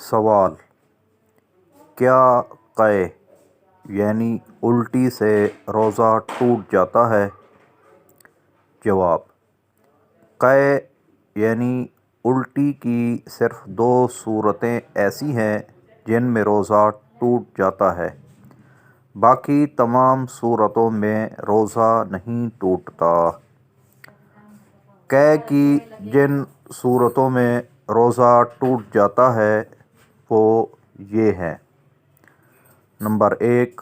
سوال: کیا قے یعنی الٹی سے روزہ ٹوٹ جاتا ہے؟ جواب: قے یعنی الٹی کی صرف 2 صورتیں ایسی ہیں جن میں روزہ ٹوٹ جاتا ہے، باقی تمام صورتوں میں روزہ نہیں ٹوٹتا۔ قے کی جن صورتوں میں روزہ ٹوٹ جاتا ہے وہ یہ ہیں: نمبر 1،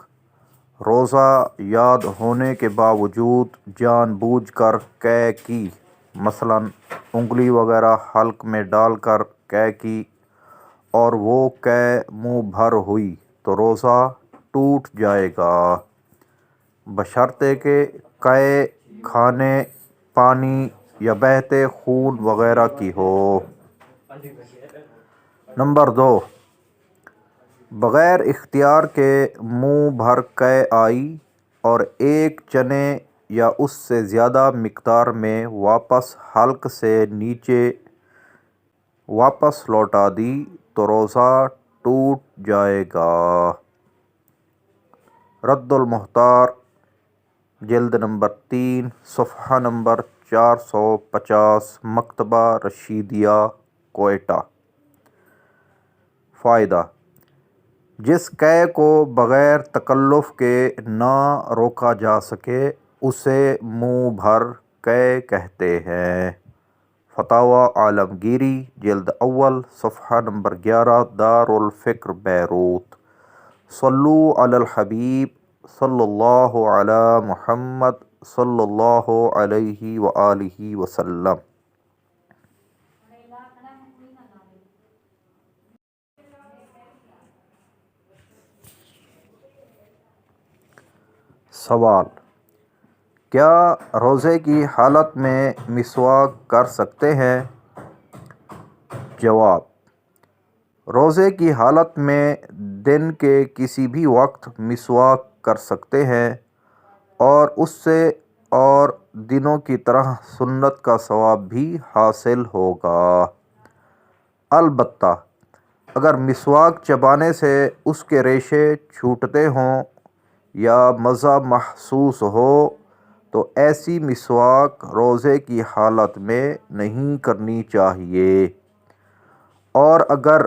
روزہ یاد ہونے کے باوجود جان بوجھ کر قے کی، مثلاً انگلی وغیرہ حلق میں ڈال کر قے کی اور وہ قے منہ بھر ہوئی تو روزہ ٹوٹ جائے گا، بشرطے کہ قے کھانے، پانی یا بہتے خون وغیرہ کی ہو۔ نمبر 2، بغیر اختیار کے منہ بھر قے آئی اور ایک چنے یا اس سے زیادہ مقدار میں واپس حلق سے نیچے واپس لوٹا دی تو روزہ ٹوٹ جائے گا۔ رد المختار، جلد نمبر 3، صفحہ نمبر 450، مکتبہ رشیدیہ، کوئٹہ۔ فائدہ: جس قے کو بغیر تکلف کے نہ روکا جا سکے اسے منہ بھر قے کہتے ہیں۔ فتاوی عالمگیری، جلد اول، صفحہ نمبر 11، دارالفکر، بیروت۔ صلو علی الحبیب صلی اللہ علی محمد صلی اللہ علیہ وآلہ وسلم۔ سوال: کیا روزے کی حالت میں مسواک کر سکتے ہیں؟ جواب: روزے کی حالت میں دن کے کسی بھی وقت مسواک کر سکتے ہیں اور اس سے اور دنوں کی طرح سنت کا ثواب بھی حاصل ہوگا۔ البتہ اگر مسواک چبانے سے اس کے ریشے چھوٹتے ہوں یا مزہ محسوس ہو تو ایسی مسواک روزے کی حالت میں نہیں کرنی چاہیے، اور اگر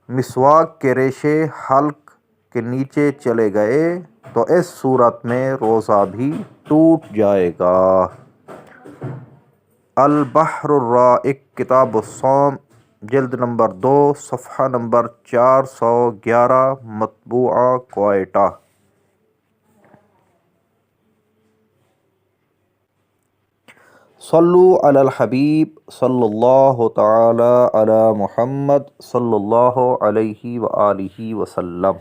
مسواک کے ریشے حلق کے نیچے چلے گئے تو اس صورت میں روزہ بھی ٹوٹ جائے گا۔ البحر الرائق، کتاب الصوم، جلد نمبر 2، صفحہ نمبر 411، مطبوعہ، کوئٹہ۔ صلو علی الحبیب صلی اللہ تعالی علی محمد صلی اللہ علیہ وآلہ وسلم۔